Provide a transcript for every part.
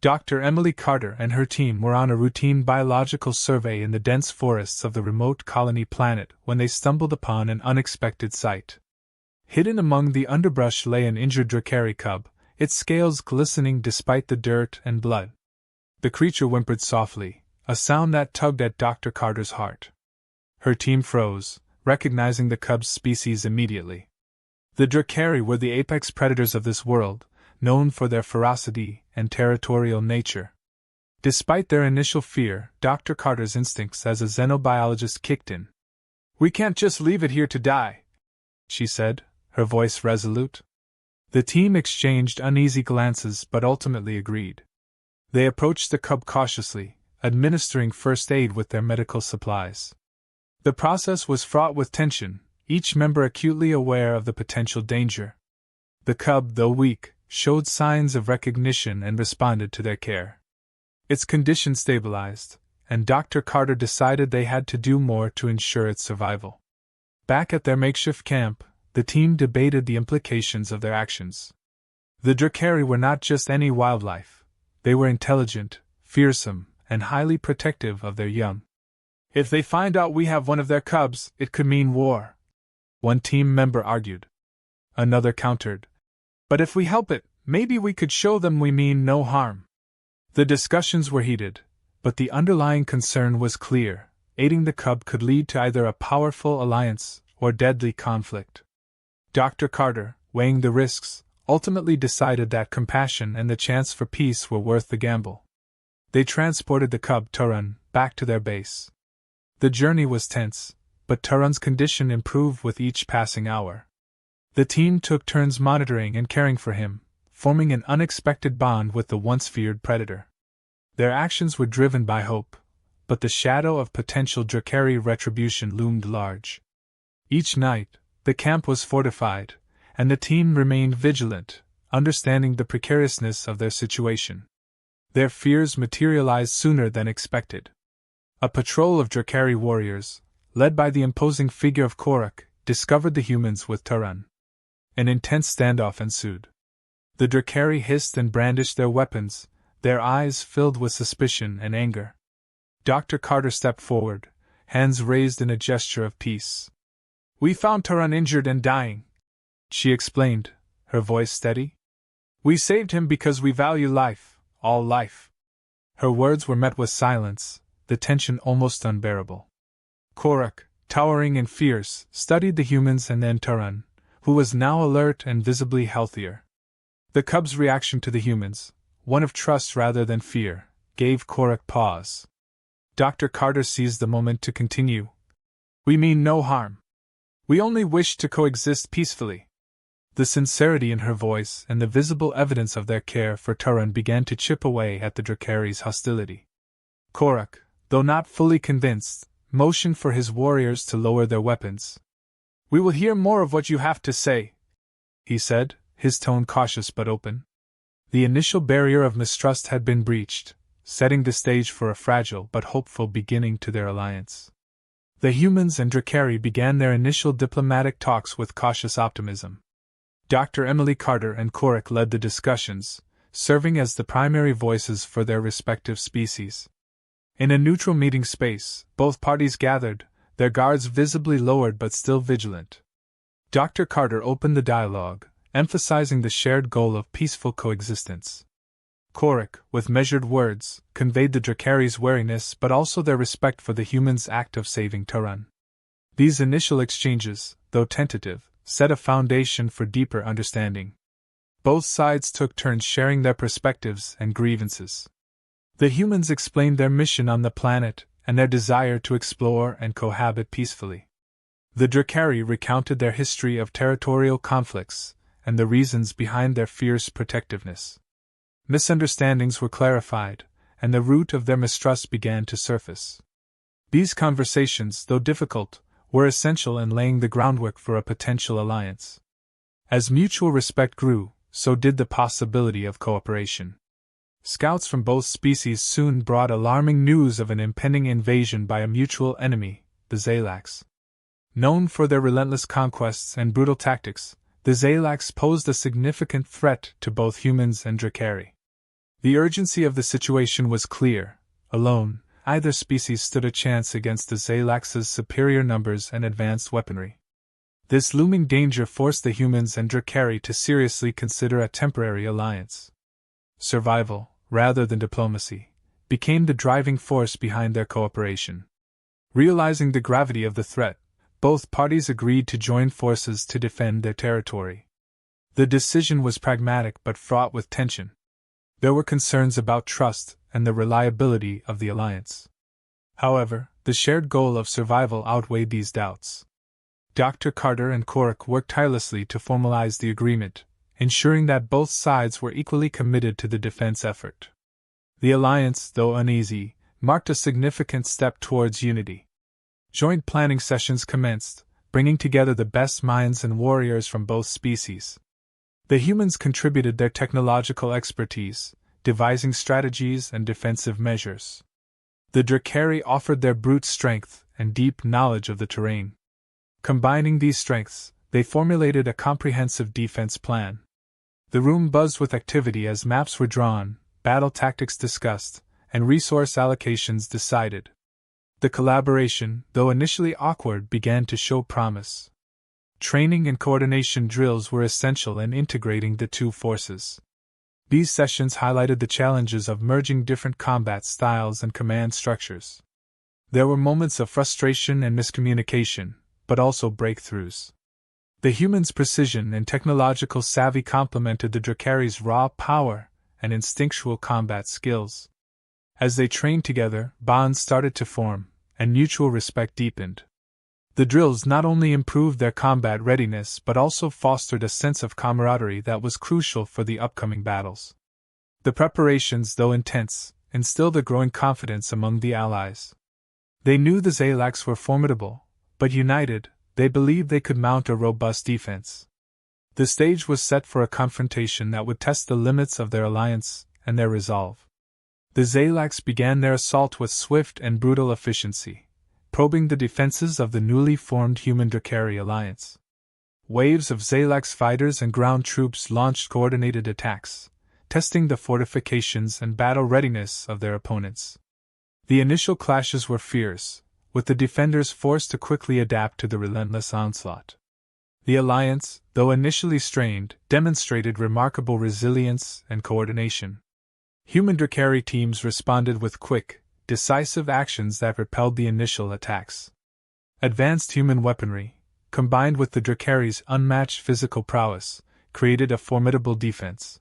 Dr. Emily Carter and her team were on a routine biological survey in the dense forests of the remote colony planet when they stumbled upon an unexpected sight. Hidden among the underbrush lay an injured Dracari cub, its scales glistening despite the dirt and blood. The creature whimpered softly, a sound that tugged at Dr. Carter's heart. Her team froze, recognizing the cub's species immediately. The Dracari were the apex predators of this world, known for their ferocity and territorial nature. Despite their initial fear, Dr. Carter's instincts as a xenobiologist kicked in. "We can't just leave it here to die," she said, her voice resolute. The team exchanged uneasy glances but ultimately agreed. They approached the cub cautiously, administering first aid with their medical supplies. The process was fraught with tension, each member acutely aware of the potential danger. The cub, though weak, showed signs of recognition and responded to their care. Its condition stabilized, and Dr. Carter decided they had to do more to ensure its survival. Back at their makeshift camp, the team debated the implications of their actions. The Dracari were not just any wildlife. They were intelligent, fearsome, and highly protective of their young. "If they find out we have one of their cubs, it could mean war," one team member argued. Another countered, "But if we help it, maybe we could show them we mean no harm." The discussions were heated, but the underlying concern was clear: aiding the cub could lead to either a powerful alliance or deadly conflict. Dr. Carter, weighing the risks, ultimately decided that compassion and the chance for peace were worth the gamble. They transported the cub Turan back to their base. The journey was tense, but Turan's condition improved with each passing hour. The team took turns monitoring and caring for him, forming an unexpected bond with the once feared predator. Their actions were driven by hope, but the shadow of potential Dracari retribution loomed large. Each night, the camp was fortified, and the team remained vigilant, understanding the precariousness of their situation. Their fears materialized sooner than expected. A patrol of Dracari warriors, led by the imposing figure of Korak, discovered the humans with Turan. An intense standoff ensued. The Dracari hissed and brandished their weapons, their eyes filled with suspicion and anger. Dr. Carter stepped forward, hands raised in a gesture of peace. "We found Turan injured and dying," she explained, her voice steady. "We saved him because we value life, all life." Her words were met with silence, the tension almost unbearable. Korak, towering and fierce, studied the humans and then Turan, who was now alert and visibly healthier. The cub's reaction to the humans, one of trust rather than fear, gave Korak pause. Dr. Carter seized the moment to continue. "We mean no harm. We only wish to coexist peacefully." The sincerity in her voice and the visible evidence of their care for Turan began to chip away at the Dracari's hostility. Korak, though not fully convinced, motioned for his warriors to lower their weapons. "We will hear more of what you have to say," he said, his tone cautious but open. The initial barrier of mistrust had been breached, setting the stage for a fragile but hopeful beginning to their alliance. The humans and Dracari began their initial diplomatic talks with cautious optimism. Dr. Emily Carter and Korak led the discussions, serving as the primary voices for their respective species. In a neutral meeting space, both parties gathered, their guards visibly lowered but still vigilant. Dr. Carter opened the dialogue, emphasizing the shared goal of peaceful coexistence. Korak, with measured words, conveyed the Dracari's wariness but also their respect for the humans' act of saving Turan. These initial exchanges, though tentative, set a foundation for deeper understanding. Both sides took turns sharing their perspectives and grievances. The humans explained their mission on the planet and their desire to explore and cohabit peacefully. The Dracari recounted their history of territorial conflicts and the reasons behind their fierce protectiveness. Misunderstandings were clarified, and the root of their mistrust began to surface. These conversations, though difficult, were essential in laying the groundwork for a potential alliance. As mutual respect grew, so did the possibility of cooperation. Scouts from both species soon brought alarming news of an impending invasion by a mutual enemy, the Zalax. Known for their relentless conquests and brutal tactics, the Zalax posed a significant threat to both humans and Dracari. The urgency of the situation was clear. Alone, either species stood a chance against the Zalax's superior numbers and advanced weaponry. This looming danger forced the humans and Drakari to seriously consider a temporary alliance. Survival, rather than diplomacy, became the driving force behind their cooperation. Realizing the gravity of the threat, both parties agreed to join forces to defend their territory. The decision was pragmatic but fraught with tension. There were concerns about trust and the reliability of the alliance. However, the shared goal of survival outweighed these doubts. Dr. Carter and Korik worked tirelessly to formalize the agreement, ensuring that both sides were equally committed to the defense effort. The alliance, though uneasy, marked a significant step towards unity. Joint planning sessions commenced, bringing together the best minds and warriors from both species. The humans contributed their technological expertise, devising strategies and defensive measures. The Drakari offered their brute strength and deep knowledge of the terrain. Combining these strengths, they formulated a comprehensive defense plan. The room buzzed with activity as maps were drawn, battle tactics discussed, and resource allocations decided. The collaboration, though initially awkward, began to show promise. Training and coordination drills were essential in integrating the two forces. These sessions highlighted the challenges of merging different combat styles and command structures. There were moments of frustration and miscommunication, but also breakthroughs. The humans' precision and technological savvy complemented the Drakari's raw power and instinctual combat skills. As they trained together, bonds started to form, and mutual respect deepened. The drills not only improved their combat readiness but also fostered a sense of camaraderie that was crucial for the upcoming battles. The preparations, though intense, instilled a growing confidence among the allies. They knew the Zalax were formidable, but united, they believed they could mount a robust defense. The stage was set for a confrontation that would test the limits of their alliance and their resolve. The Zalax began their assault with swift and brutal efficiency, probing the defenses of the newly formed human-Drakari alliance. Waves of Zalax fighters and ground troops launched coordinated attacks, testing the fortifications and battle readiness of their opponents. The initial clashes were fierce, with the defenders forced to quickly adapt to the relentless onslaught. The alliance, though initially strained, demonstrated remarkable resilience and coordination. Human Drakari teams responded with quick, decisive actions that repelled the initial attacks. Advanced human weaponry, combined with the Drakari's unmatched physical prowess, created a formidable defense.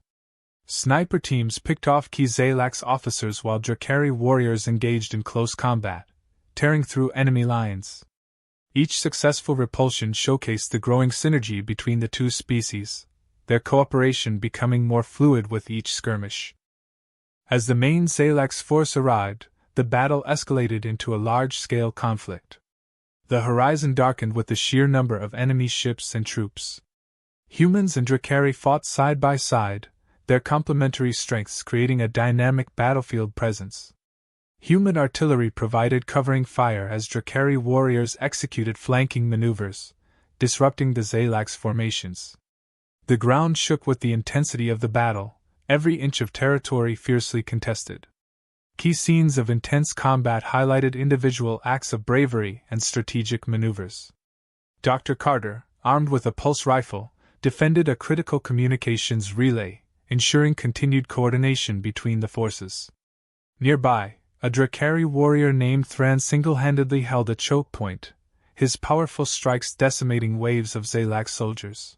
Sniper teams picked off key Zalax officers while Drakari warriors engaged in close combat, tearing through enemy lines. Each successful repulsion showcased the growing synergy between the two species, their cooperation becoming more fluid with each skirmish. As the main Zalax force arrived, the battle escalated into a large-scale conflict. The horizon darkened with the sheer number of enemy ships and troops. Humans and Drakari fought side by side, their complementary strengths creating a dynamic battlefield presence. Human artillery provided covering fire as Drakari warriors executed flanking maneuvers, disrupting the Zalax formations. The ground shook with the intensity of the battle, every inch of territory fiercely contested. Key scenes of intense combat highlighted individual acts of bravery and strategic maneuvers. Dr. Carter, armed with a pulse rifle, defended a critical communications relay, ensuring continued coordination between the forces. Nearby, a Drakari warrior named Thran single-handedly held a choke point, his powerful strikes decimating waves of Zalax soldiers.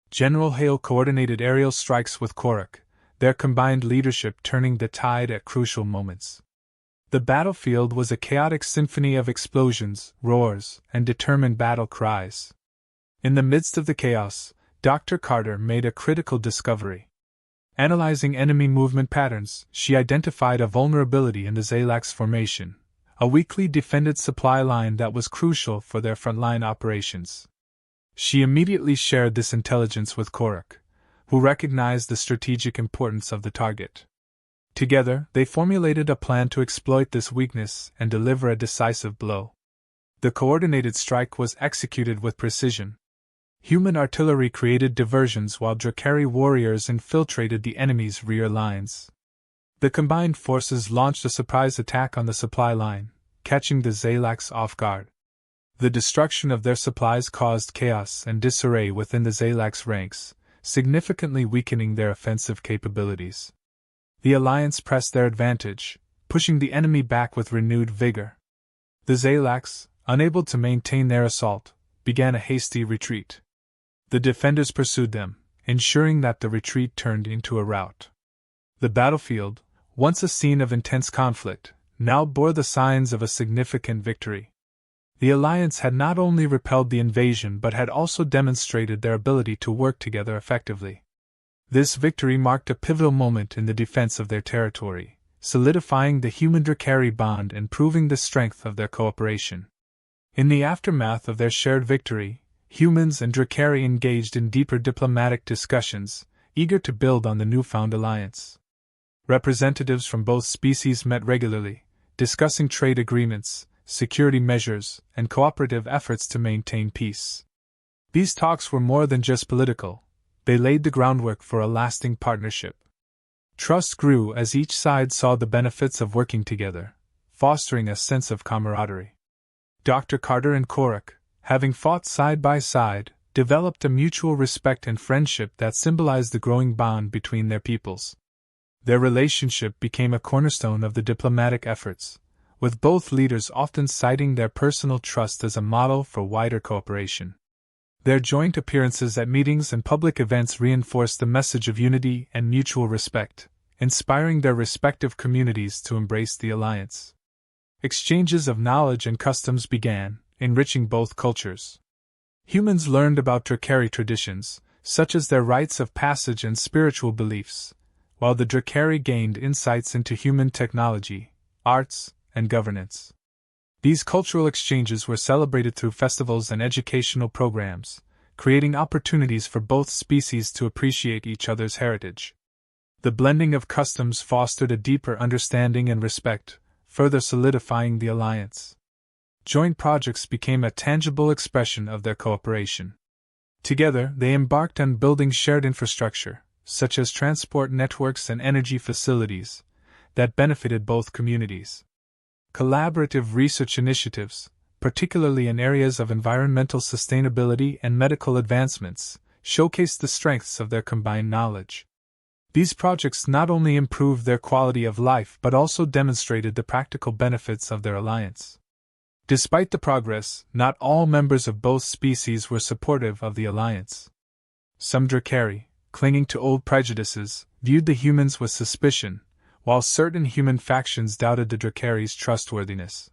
General Hale coordinated aerial strikes with Korik, their combined leadership turning the tide at crucial moments. The battlefield was a chaotic symphony of explosions, roars, and determined battle cries. In the midst of the chaos, Dr. Carter made a critical discovery. Analyzing enemy movement patterns, she identified a vulnerability in the Zalax formation, a weakly defended supply line that was crucial for their frontline operations. She immediately shared this intelligence with Korik, who recognized the strategic importance of the target. Together, they formulated a plan to exploit this weakness and deliver a decisive blow. The coordinated strike was executed with precision. Human artillery created diversions while Drakari warriors infiltrated the enemy's rear lines. The combined forces launched a surprise attack on the supply line, catching the Zalax off guard. The destruction of their supplies caused chaos and disarray within the Zalax ranks, significantly weakening their offensive capabilities. The Alliance pressed their advantage, pushing the enemy back with renewed vigor. The Zalax, unable to maintain their assault, began a hasty retreat. The defenders pursued them, ensuring that the retreat turned into a rout. The battlefield, once a scene of intense conflict, now bore the signs of a significant victory. The Alliance had not only repelled the invasion but had also demonstrated their ability to work together effectively. This victory marked a pivotal moment in the defense of their territory, solidifying the human-Drakari bond and proving the strength of their cooperation. In the aftermath of their shared victory, humans and Drakari engaged in deeper diplomatic discussions, eager to build on the newfound alliance. Representatives from both species met regularly, discussing trade agreements, security measures, and cooperative efforts to maintain peace. These talks were more than just political, they laid the groundwork for a lasting partnership. Trust grew as each side saw the benefits of working together, fostering a sense of camaraderie. Dr. Carter and Korak, having fought side by side, developed a mutual respect and friendship that symbolized the growing bond between their peoples. Their relationship became a cornerstone of the diplomatic efforts, with both leaders often citing their personal trust as a model for wider cooperation. Their joint appearances at meetings and public events reinforced the message of unity and mutual respect, inspiring their respective communities to embrace the alliance. Exchanges of knowledge and customs began, enriching both cultures. Humans learned about Drakari traditions, such as their rites of passage and spiritual beliefs, while the Drakari gained insights into human technology, arts, and governance. These cultural exchanges were celebrated through festivals and educational programs, creating opportunities for both species to appreciate each other's heritage. The blending of customs fostered a deeper understanding and respect, further solidifying the alliance. Joint projects became a tangible expression of their cooperation. Together, they embarked on building shared infrastructure, such as transport networks and energy facilities, that benefited both communities. Collaborative research initiatives, particularly in areas of environmental sustainability and medical advancements, showcased the strengths of their combined knowledge. These projects not only improved their quality of life but also demonstrated the practical benefits of their alliance. Despite the progress, not all members of both species were supportive of the alliance. Some Drakari, clinging to old prejudices, viewed the humans with suspicion, while certain human factions doubted the Drakari's trustworthiness.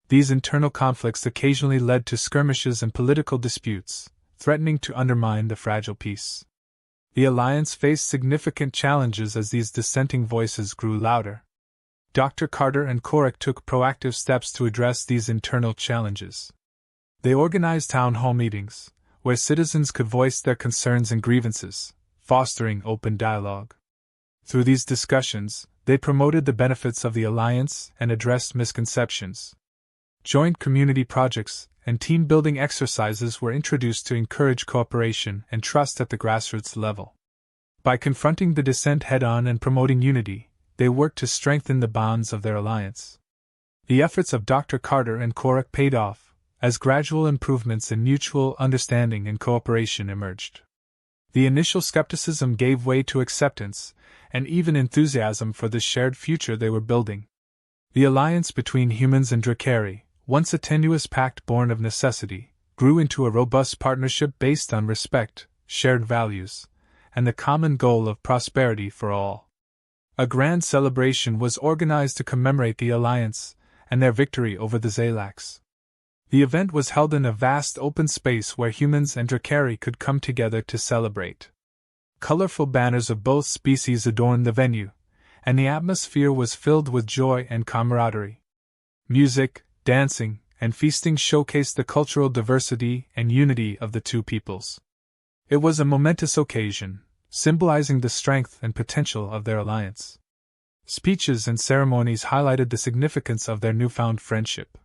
These internal conflicts occasionally led to skirmishes and political disputes, threatening to undermine the fragile peace. The alliance faced significant challenges as these dissenting voices grew louder. Dr. Carter and Korak took proactive steps to address these internal challenges. They organized town hall meetings, where citizens could voice their concerns and grievances, fostering open dialogue. Through these discussions, they promoted the benefits of the alliance and addressed misconceptions. Joint community projects and team-building exercises were introduced to encourage cooperation and trust at the grassroots level. By confronting the dissent head-on and promoting unity, they worked to strengthen the bonds of their alliance. The efforts of Dr. Carter and Korak paid off, as gradual improvements in mutual understanding and cooperation emerged. The initial skepticism gave way to acceptance, and even enthusiasm for the shared future they were building. The alliance between humans and Drakari, once a tenuous pact born of necessity, grew into a robust partnership based on respect, shared values, and the common goal of prosperity for all. A grand celebration was organized to commemorate the alliance and their victory over the Zalax. The event was held in a vast open space where humans and Drakari could come together to celebrate. Colorful banners of both species adorned the venue, and the atmosphere was filled with joy and camaraderie. Music, dancing, and feasting showcased the cultural diversity and unity of the two peoples. It was a momentous occasion, symbolizing the strength and potential of their alliance. Speeches and ceremonies highlighted the significance of their newfound friendship.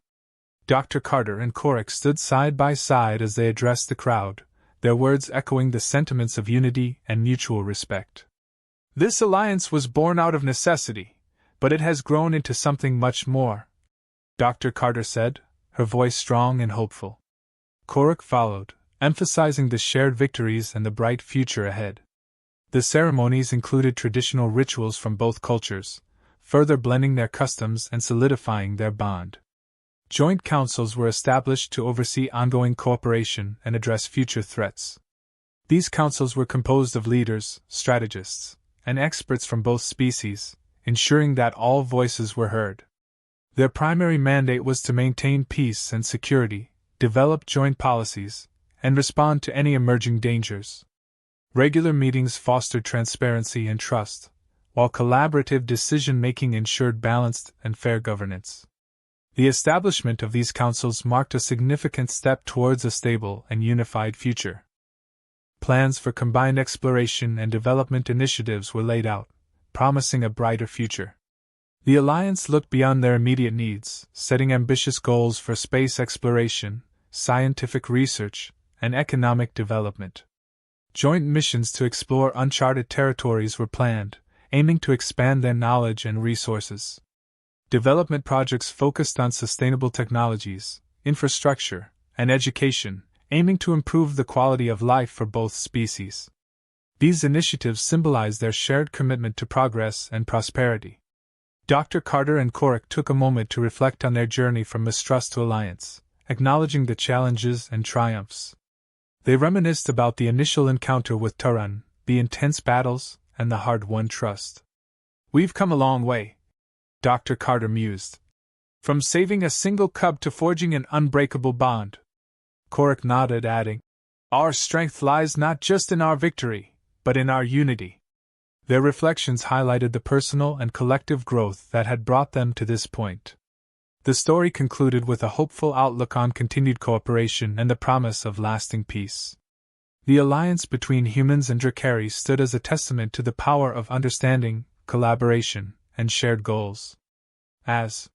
Dr. Carter and Korak stood side by side as they addressed the crowd, their words echoing the sentiments of unity and mutual respect. This alliance was born out of necessity, but it has grown into something much more," Dr. Carter said, her voice strong and hopeful. Korik followed, emphasizing the shared victories and the bright future ahead. The ceremonies included traditional rituals from both cultures, further blending their customs and solidifying their bond. Joint councils were established to oversee ongoing cooperation and address future threats. These councils were composed of leaders, strategists, and experts from both species, ensuring that all voices were heard. Their primary mandate was to maintain peace and security, develop joint policies, and respond to any emerging dangers. Regular meetings fostered transparency and trust, while collaborative decision-making ensured balanced and fair governance. The establishment of these councils marked a significant step towards a stable and unified future. Plans for combined exploration and development initiatives were laid out, promising a brighter future. The Alliance looked beyond their immediate needs, setting ambitious goals for space exploration, scientific research, and economic development. Joint missions to explore uncharted territories were planned, aiming to expand their knowledge and resources. Development projects focused on sustainable technologies, infrastructure, and education, aiming to improve the quality of life for both species. These initiatives symbolize their shared commitment to progress and prosperity. Dr. Carter and Korik took a moment to reflect on their journey from mistrust to alliance, acknowledging the challenges and triumphs. They reminisced about the initial encounter with Turan, the intense battles, and the hard-won trust. "We've come a long way," Dr. Carter mused. "From saving a single cub to forging an unbreakable bond." Korik nodded, adding, "Our strength lies not just in our victory, but in our unity." Their reflections highlighted the personal and collective growth that had brought them to this point. The story concluded with a hopeful outlook on continued cooperation and the promise of lasting peace. The alliance between humans and Drakari stood as a testament to the power of understanding, collaboration, and shared goals. As